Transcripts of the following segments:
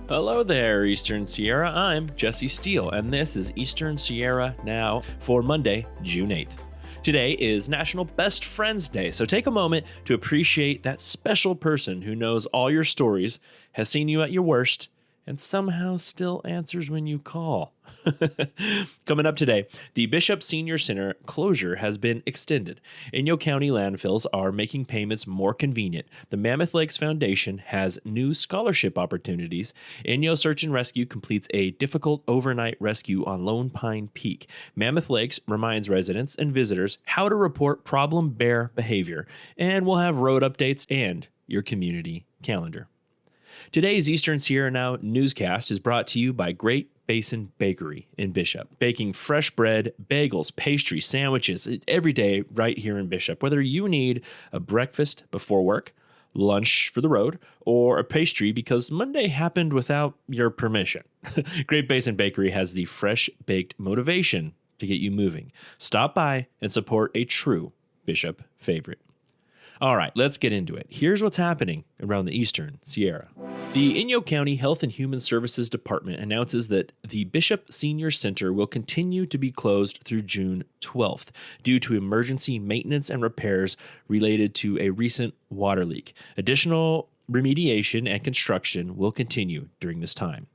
Hello there, Eastern Sierra. I'm Jesse Steele, and this is Eastern Sierra Now for Monday, June 8th. Today is National Best Friends Day, so take a moment to appreciate that special person who knows all your stories, has seen you at your worst, and somehow still answers when you call. Coming up today, the Bishop Senior Center closure has been extended. Inyo County landfills are making payments more convenient. The Mammoth Lakes Foundation has new scholarship opportunities. Inyo Search and Rescue completes a difficult overnight rescue on Lone Pine Peak. Mammoth Lakes reminds residents and visitors how to report problem bear behavior. And we'll have road updates and your community calendar. Today's Eastern Sierra Now newscast is brought to you by Great Basin Bakery in Bishop, baking fresh bread, bagels, pastries, sandwiches every day right here in Bishop. Whether you need a breakfast before work, lunch for the road, or a pastry because Monday happened without your permission, Great Basin Bakery has the fresh baked motivation to get you moving. Stop by and support a true Bishop favorite. All right, let's get into it. Here's what's happening around the Eastern Sierra. The Inyo County Health and Human Services Department announces that the Bishop Senior Center will continue to be closed through June 12th due to emergency maintenance and repairs related to a recent water leak. Additional remediation and construction will continue during this time.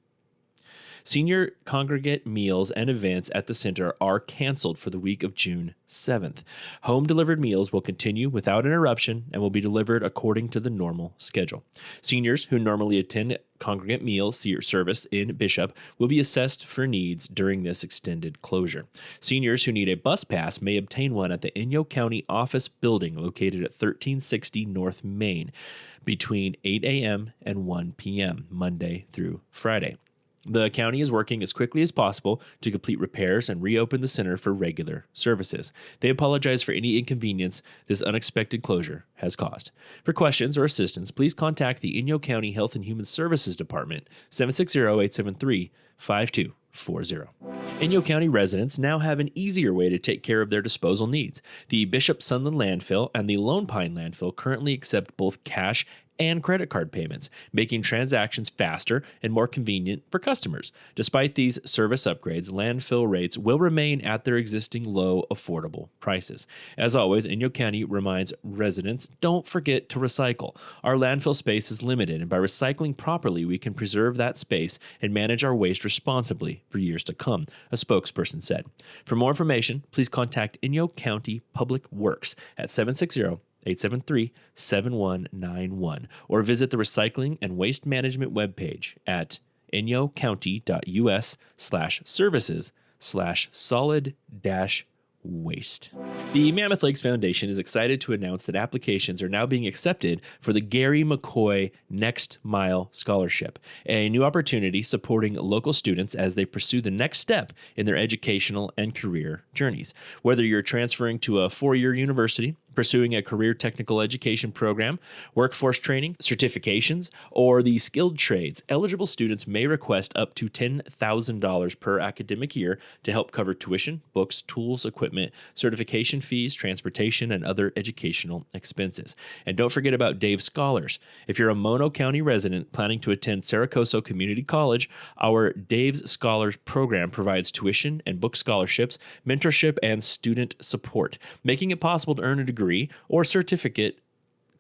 Senior congregate meals and events at the center are canceled for the week of June 7th. Home-delivered meals will continue without interruption and will be delivered according to the normal schedule. Seniors who normally attend congregate meal service in Bishop will be assessed for needs during this extended closure. Seniors who need a bus pass may obtain one at the Inyo County Office Building located at 1360 North Main between 8 a.m. and 1 p.m. Monday through Friday. The county is working as quickly as possible to complete repairs and reopen the center for regular services. They apologize for any inconvenience this unexpected closure has caused. For questions or assistance, please contact the Inyo County Health and Human Services Department, 760-873-5240. Inyo County residents now have an easier way to take care of their disposal needs. The Bishop Sunland Landfill and the Lone Pine Landfill currently accept both cash and credit card payments, making transactions faster and more convenient for customers. Despite these service upgrades, landfill rates will remain at their existing low, affordable prices. As always, Inyo County reminds residents, don't forget to recycle. Our landfill space is limited, and by recycling properly, we can preserve that space and manage our waste responsibly for years to come, a spokesperson said. For more information, please contact Inyo County Public Works at 760-873-7191 or visit the Recycling and Waste Management webpage at inyocounty.us/services/solid-waste. The Mammoth Lakes Foundation is excited to announce that applications are now being accepted for the Gary McCoy Next Mile Scholarship, a new opportunity supporting local students as they pursue the next step in their educational and career journeys. Whether you're transferring to a four-year university, pursuing a career technical education program, workforce training, certifications, or the skilled trades, eligible students may request up to $10,000 per academic year to help cover tuition, books, tools, equipment, certification fees, transportation, and other educational expenses. And don't forget about Dave Scholars. If you're a Mono County resident planning to attend Saracoso Community College, our Dave's Scholars program provides tuition and book scholarships, mentorship, and student support, making it possible to earn a degree or certificate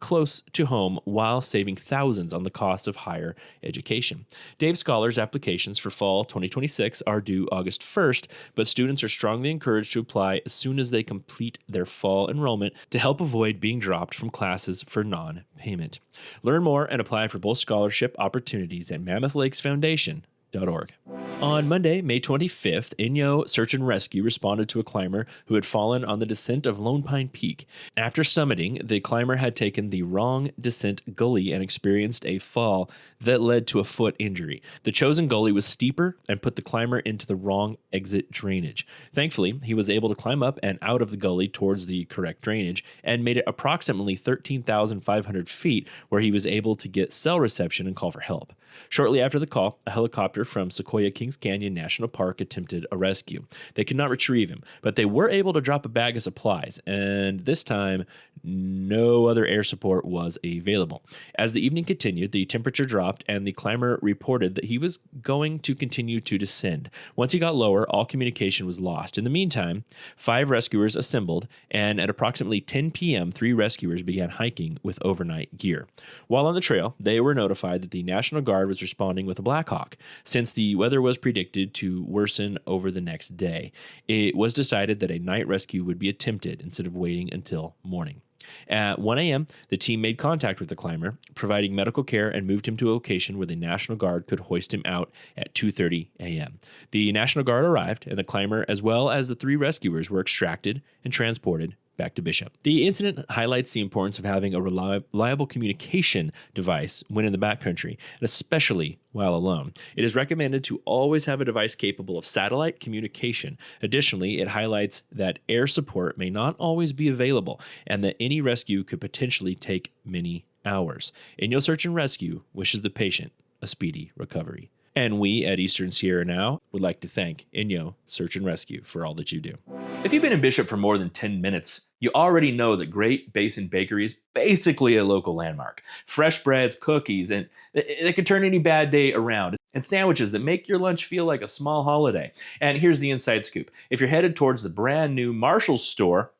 close to home while saving thousands on the cost of higher education. Dave Scholars applications for fall 2026 are due August 1st, but students are strongly encouraged to apply as soon as they complete their fall enrollment to help avoid being dropped from classes for non-payment. Learn more and apply for both scholarship opportunities at MammothLakesFoundation.org. On Monday, May 25th, Inyo Search and Rescue responded to a climber who had fallen on the descent of Lone Pine Peak. After summiting, the climber had taken the wrong descent gully and experienced a fall that led to a foot injury. The chosen gully was steeper and put the climber into the wrong exit drainage. Thankfully, he was able to climb up and out of the gully towards the correct drainage and made it approximately 13,500 feet where he was able to get cell reception and call for help. Shortly after the call, a helicopter from Sequoia Kings Canyon National Park attempted a rescue. They could not retrieve him, but they were able to drop a bag of supplies, and this time, no other air support was available. As the evening continued, the temperature dropped, and the climber reported that he was going to continue to descend. Once he got lower, all communication was lost. In the meantime, 5 rescuers assembled, and at approximately 10 p.m., 3 rescuers began hiking with overnight gear. While on the trail, they were notified that the National Guard was responding with a Black Hawk. Since the weather was predicted to worsen over the next day, it was decided that a night rescue would be attempted instead of waiting until morning. At 1 a.m., the team made contact with the climber, providing medical care, and moved him to a location where the National Guard could hoist him out at 2:30 a.m. The National Guard arrived, and the climber, as well as the 3 rescuers, were extracted and transported back to Bishop. The incident highlights the importance of having a reliable communication device when in the backcountry, and especially while alone. It is recommended to always have a device capable of satellite communication. Additionally, it highlights that air support may not always be available, and that any rescue could potentially take many hours. Inyo Search and Rescue wishes the patient a speedy recovery. And we at Eastern Sierra Now would like to thank Inyo Search and Rescue for all that you do. If you've been in Bishop for more than 10 minutes, you already know that Great Basin Bakery is basically a local landmark. Fresh breads, cookies, and they can turn any bad day around. And sandwiches that make your lunch feel like a small holiday. And here's the inside scoop. If you're headed towards the brand new Marshall's store,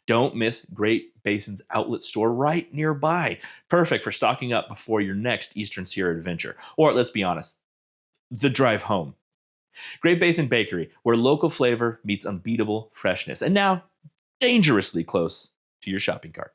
don't miss Great Basin's outlet store right nearby. Perfect for stocking up before your next Eastern Sierra adventure. Or let's be honest, the drive home. Great Basin Bakery, where local flavor meets unbeatable freshness. And now, dangerously close to your shopping cart.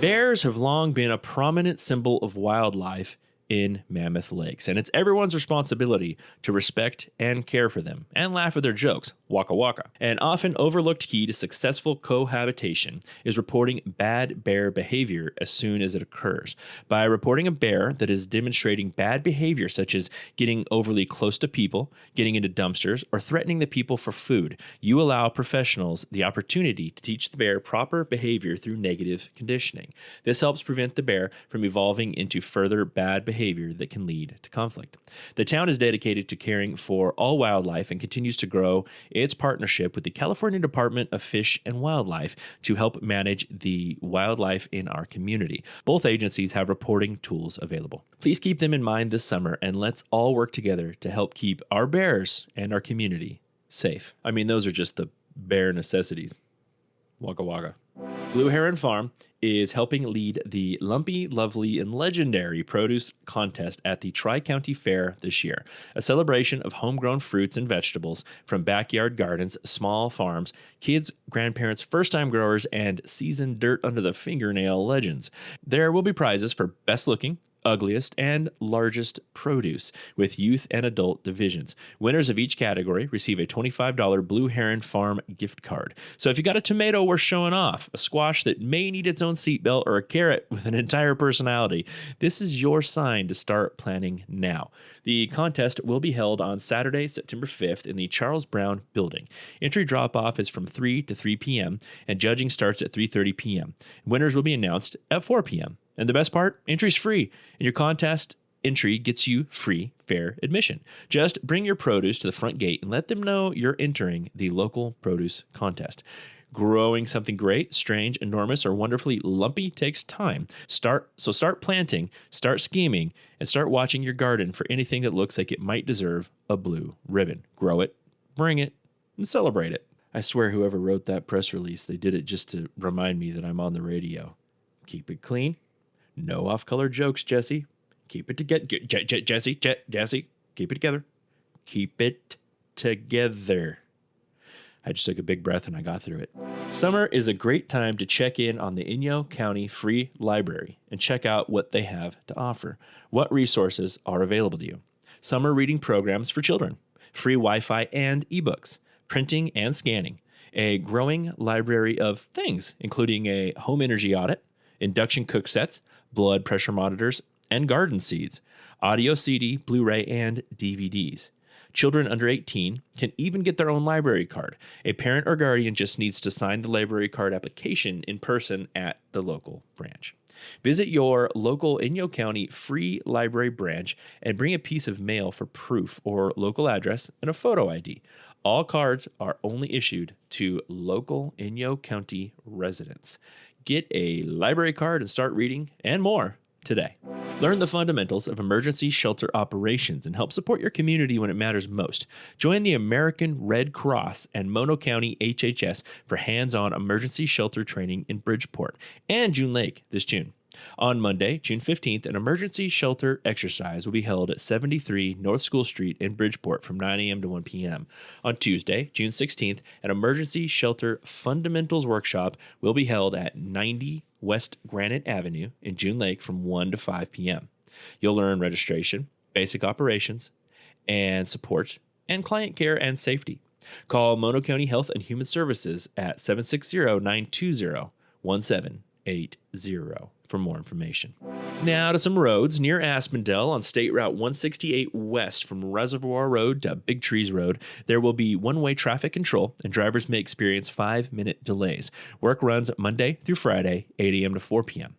Bears have long been a prominent symbol of wildlife in Mammoth Lakes, and it's everyone's responsibility to respect and care for them and laugh at their jokes. Waka waka. An often overlooked key to successful cohabitation is reporting bad bear behavior as soon as it occurs. By reporting a bear that is demonstrating bad behavior, such as getting overly close to people, getting into dumpsters, or threatening the people for food, you allow professionals the opportunity to teach the bear proper behavior through negative conditioning. This helps prevent the bear from evolving into further bad behavior that can lead to conflict. The town is dedicated to caring for all wildlife and continues to grow its partnership with the California Department of Fish and Wildlife to help manage the wildlife in our community. Both agencies have reporting tools available. Please keep them in mind this summer, and let's all work together to help keep our bears and our community safe. I mean, those are just the bare necessities. Waka waka. Blue Heron Farm is helping lead the Lumpy, Lovely, and Legendary Produce Contest at the Tri-County Fair this year, a celebration of homegrown fruits and vegetables from backyard gardens, small farms, kids, grandparents, first-time growers, and seasoned dirt under the fingernail legends. There will be prizes for best looking, ugliest, and largest produce, with youth and adult divisions. Winners of each category receive a $25 Blue Heron Farm gift card. So if you got a tomato worth showing off, a squash that may need its own seatbelt, or a carrot with an entire personality, this is your sign to start planning now. The contest will be held on Saturday, September 5th in the Charles Brown Building. Entry drop-off is from 3 to 3 p.m., and judging starts at 3:30 p.m. Winners will be announced at 4 p.m. And the best part, entry's free, and your contest entry gets you free, fair admission. Just bring your produce to the front gate and let them know you're entering the local produce contest. Growing something great, strange, enormous, or wonderfully lumpy takes time. Start planting, start scheming, and start watching your garden for anything that looks like it might deserve a blue ribbon. Grow it, bring it, and celebrate it. I swear whoever wrote that press release, they did it just to remind me that I'm on the radio. Keep it clean. No off-color jokes, Jesse. Keep it together. Jesse, keep it together. Keep it together. I just took a big breath and I got through it. Summer is a great time to check in on the Inyo County Free Library and check out what they have to offer. What resources are available to you? Summer reading programs for children, free Wi-Fi and ebooks, printing and scanning, a growing library of things, including a home energy audit, induction cook sets, blood pressure monitors, and garden seeds, audio CD, Blu-ray, and DVDs. Children under 18 can even get their own library card. A parent or guardian just needs to sign the library card application in person at the local branch. Visit your local Inyo County Free Library branch and bring a piece of mail for proof or local address and a photo ID. All cards are only issued to local Inyo County residents. Get a library card and start reading and more today. Learn the fundamentals of emergency shelter operations and help support your community when it matters most. Join the American Red Cross and Mono County HHS for hands-on emergency shelter training in Bridgeport and June Lake this June. On Monday, June 15th, an emergency shelter exercise will be held at 73 North School Street in Bridgeport from 9 a.m. to 1 p.m. On Tuesday, June 16th, an emergency shelter fundamentals workshop will be held at 90 West Granite Avenue in June Lake from 1 to 5 p.m. You'll learn registration, basic operations, and support, and client care and safety. Call Mono County Health and Human Services at 760-920-1780 for more information. Now to some roads. Near Aspendell on State Route 168 west from Reservoir Road to Big Trees Road, there will be one-way traffic control and drivers may experience 5-minute delays. Work runs Monday through Friday, 8 a.m. to 4 p.m.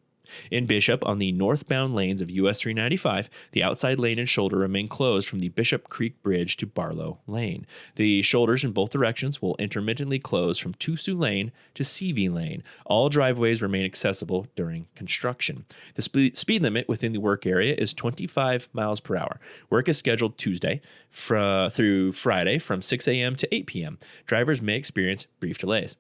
In Bishop, on the northbound lanes of US 395, the outside lane and shoulder remain closed from the Bishop Creek Bridge to Barlow Lane. The shoulders in both directions will intermittently close from Tusu Lane to CV Lane. All driveways remain accessible during construction. The speed limit within the work area is 25 miles per hour. Work is scheduled Tuesday through Friday from 6 a.m. to 8 p.m. Drivers may experience brief delays.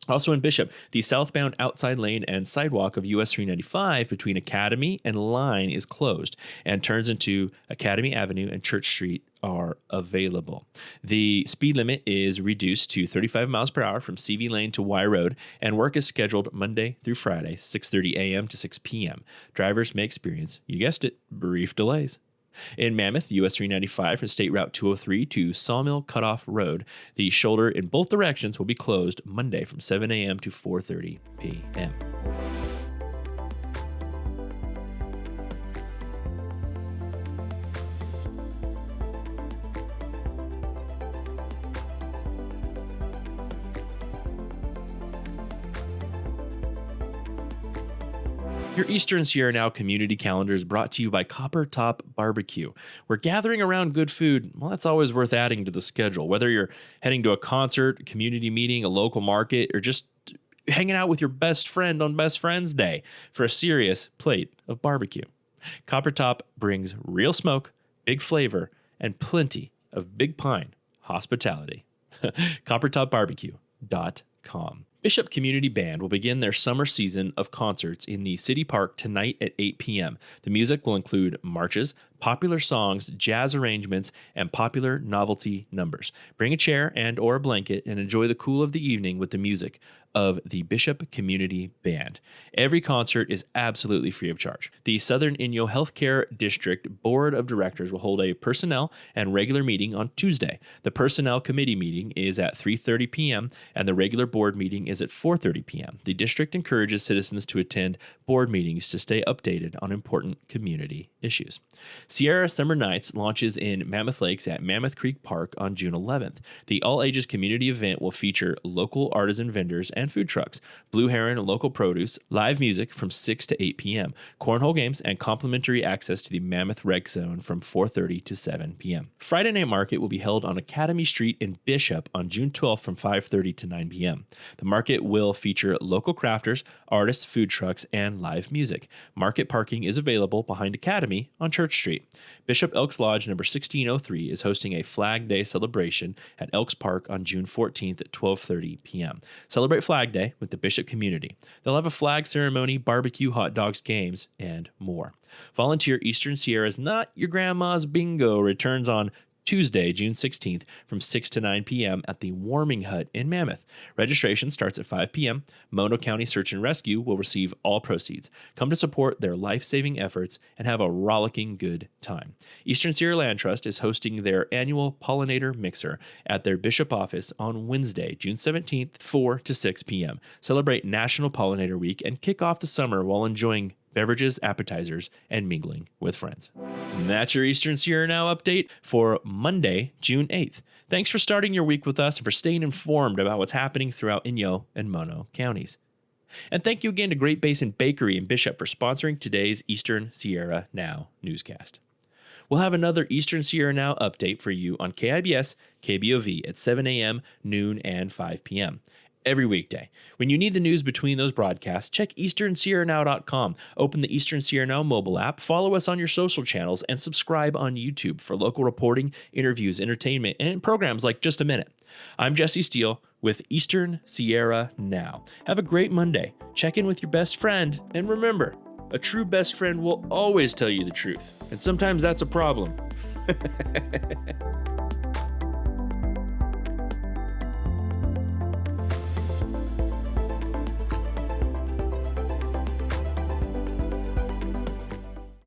Also in Bishop, the southbound outside lane and sidewalk of US 395 between Academy and Line is closed and turns into Academy Avenue and Church Street are available. The speed limit is reduced to 35 miles per hour from CV Lane to Y Road, and work is scheduled Monday through Friday, 6:30 a.m. to 6 p.m. Drivers may experience, you guessed it, brief delays. In Mammoth, US 395 from State Route 203 to Sawmill Cutoff Road, the shoulder in both directions will be closed Monday from 7 a.m. to 4:30 p.m. Your Eastern Sierra Now community calendar is brought to you by Copper Top Barbecue. We're gathering around good food. Well, that's always worth adding to the schedule. Whether you're heading to a concert, a community meeting, a local market, or just hanging out with your best friend on Best Friends Day for a serious plate of barbecue. Copper Top brings real smoke, big flavor, and plenty of big pine hospitality. CopperTopBarbecue.com. Bishop Community Band will begin their summer season of concerts in the City Park tonight at 8 p.m. The music will include marches, popular songs, jazz arrangements, and popular novelty numbers. Bring a chair and or a blanket and enjoy the cool of the evening with the music of the Bishop Community Band. Every concert is absolutely free of charge. The Southern Inyo Healthcare District Board of Directors will hold a personnel and regular meeting on Tuesday. The Personnel Committee meeting is at 3:30 p.m. and the regular board meeting is at 4:30 p.m. The district encourages citizens to attend board meetings to stay updated on important community issues. Sierra Summer Nights launches in Mammoth Lakes at Mammoth Creek Park on June 11th. The all-ages community event will feature local artisan vendors and food trucks, Blue Heron local produce, live music from 6 to 8 p.m., cornhole games, and complimentary access to the Mammoth Rec Zone from 4:30 to 7 p.m. Friday Night Market will be held on Academy Street in Bishop on June 12th from 5:30 to 9 p.m. The market will feature local crafters, artists, food trucks, and live music. Market parking is available behind Academy on Church Street. Bishop Elks Lodge number 1603 is hosting a Flag Day celebration at Elks Park on June 14th at 12:30 p.m. Celebrate Flag Day with the Bishop community. They'll have a flag ceremony, barbecue, hot dogs, games, and more. Volunteer Eastern Sierra's Not Your Grandma's Bingo returns on Tuesday, June 16th from 6 to 9 p.m. at the Warming Hut in Mammoth. Registration starts at 5 p.m. Mono County Search and Rescue will receive all proceeds. Come to support their life-saving efforts and have a rollicking good time. Eastern Sierra Land Trust is hosting their annual Pollinator Mixer at their Bishop office on Wednesday, June 17th, 4 to 6 p.m. Celebrate National Pollinator Week and kick off the summer while enjoying beverages, appetizers, and mingling with friends. And that's your Eastern Sierra Now update for Monday, June 8th. Thanks for starting your week with us and for staying informed about what's happening throughout Inyo and Mono counties. And thank you again to Great Basin Bakery in Bishop for sponsoring today's Eastern Sierra Now newscast. We'll have another Eastern Sierra Now update for you on KIBS, KBOV at 7 a.m., noon, and 5 p.m. every weekday. When you need the news between those broadcasts, check easternsierranow.com, open the Eastern Sierra Now mobile app, follow us on your social channels, and subscribe on YouTube for local reporting, interviews, entertainment, and programs like Just a Minute. I'm Jesse Steele with Eastern Sierra Now. Have a great Monday. Check in with your best friend, and remember, a true best friend will always tell you the truth, and sometimes that's a problem.